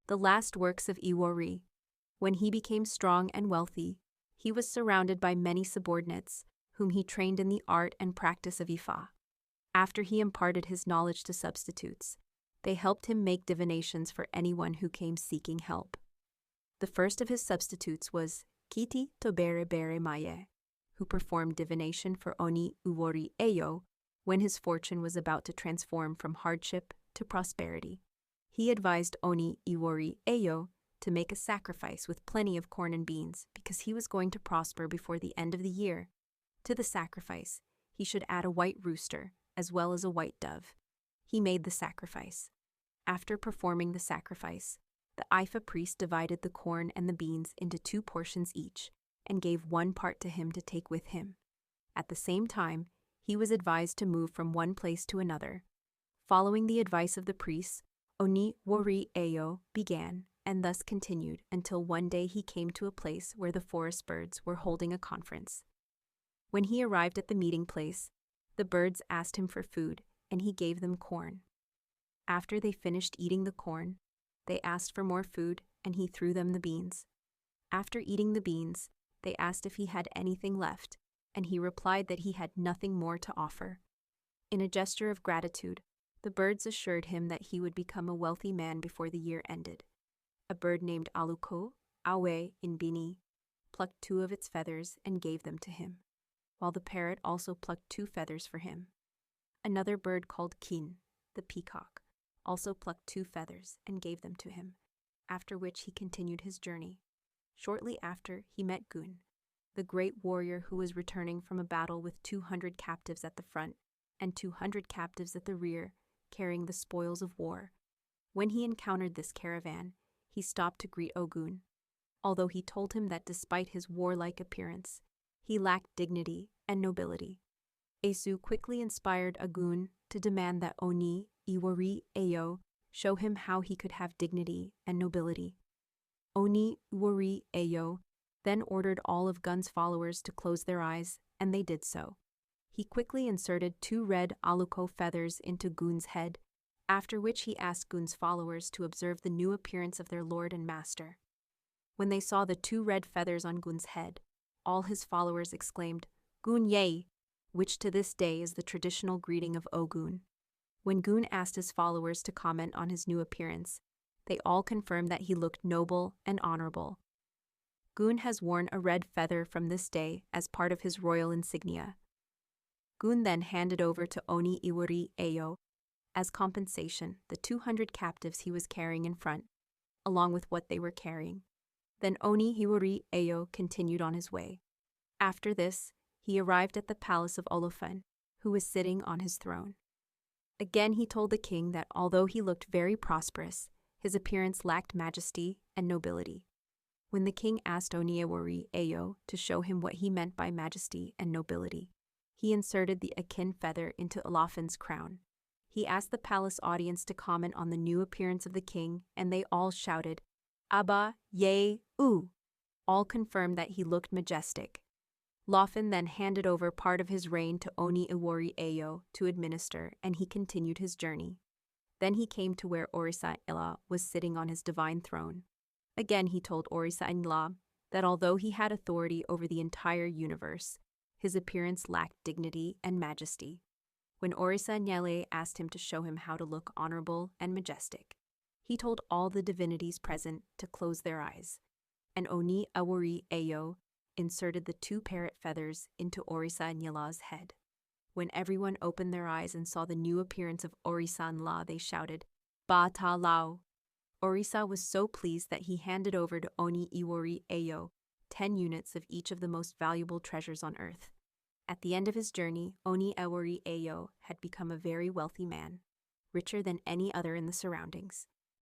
The last works of Iwori. When he became strong and wealthy, he was surrounded by many subordinates, whom he trained in the art and practice of Ifa. After he imparted his knowledge to substitutes, they helped him make divinations for anyone who came seeking help. The first of his substitutes was Òkìtì to bẹrẹ máyè, who performed divination for Oní Ìwòrì Ẹyọ when his fortune was about to transform from hardship to prosperity. He advised Oní Ìwòrì Ẹyọ to make a sacrifice with plenty of corn and beans because he was going to prosper before the end of the year. To the sacrifice, he should add a white rooster as well as a white dove. He made the sacrifice. After performing the sacrifice, the Ifa priest divided the corn and the beans into 2 portions each and gave 1 part to him to take with him. At the same time, he was advised to move from one place to another. Following the advice of the priests, Oní Ìwòrì Ẹyọ began and thus continued until one day he came to a place where the forest birds were holding a conference. When he arrived at the meeting place, the birds asked him for food, and he gave them corn. After they finished eating the corn, they asked for more food, and he threw them the beans. After eating the beans, they asked if he had anything left, and he replied that he had nothing more to offer. In a gesture of gratitude, the birds assured him that he would become a wealthy man before the year ended. A bird named Àlùkò, in Bini, plucked 2 of its feathers and gave them to him, while the parrot also plucked 2 feathers for him. Another bird called Òkìn, the peacock, also plucked 2 feathers and gave them to him, after which he continued his journey. Shortly after, he met Ògún, the great warrior who was returning from a battle with 200 captives at the front and 200 captives at the rear, carrying the spoils of war. When he encountered this caravan, he stopped to greet Ògún, although he told him that despite his warlike appearance, he lacked dignity and nobility. Èṣù quickly inspired Ògún to demand that Oní Ìwòrì Ẹyọ show him how he could have dignity and nobility. Oní Ìwòrì Ẹyọ then ordered all of Ògún's followers to close their eyes, and they did so. He quickly inserted 2 red Àlùkò feathers into Ògún's head, after which he asked Ògún's followers to observe the new appearance of their lord and master. When they saw the 2 red feathers on Ògún's head, all his followers exclaimed, "Ògún yay," which to this day is the traditional greeting of Ògún. When Ògún asked his followers to comment on his new appearance, they all confirmed that he looked noble and honorable. Ògún has worn a red feather from this day as part of his royal insignia. Ògún then handed over to Oní Ìwòrì Ẹyọ as compensation the 200 captives he was carrying in front, along with what they were carrying. Then Oní Ìwòrì Ẹyọ continued on his way. After this, he arrived at the palace of Òlòfin, who was sitting on his throne. Again he told the king that although he looked very prosperous, his appearance lacked majesty and nobility. When the king asked Oní Ìwòrì Ẹyọ to show him what he meant by majesty and nobility, he inserted the Òkìn feather into Òlòfin's crown. He asked the palace audience to comment on the new appearance of the king, and they all shouted, "Abba, yay, ooh!" All confirmed that he looked majestic. Òlòfin then handed over part of his reign to Oní Ìwòrì Ẹyọ to administer, and he continued his journey. Then he came to where Òrìṣà Ńlá was sitting on his divine throne. Again he told Òrìṣà Ńlá that although he had authority over the entire universe, his appearance lacked dignity and majesty. When Òrìṣà Ńlá asked him to show him how to look honorable and majestic, he told all the divinities present to close their eyes, and Oní Ìwòrì Ẹyọ inserted the 2 parrot feathers into Òrìṣà Ńlá's head. When everyone opened their eyes and saw the new appearance of Òrìṣà Ńlá, they shouted, "Ba ta lao." Òrìṣà was so pleased that he handed over to Oní Ìwòrì Ẹyọ 10 units of each of the most valuable treasures on earth. At the end of his journey, Oní Ìwòrì Ẹyọ had become a very wealthy man, richer than any other in the surroundings.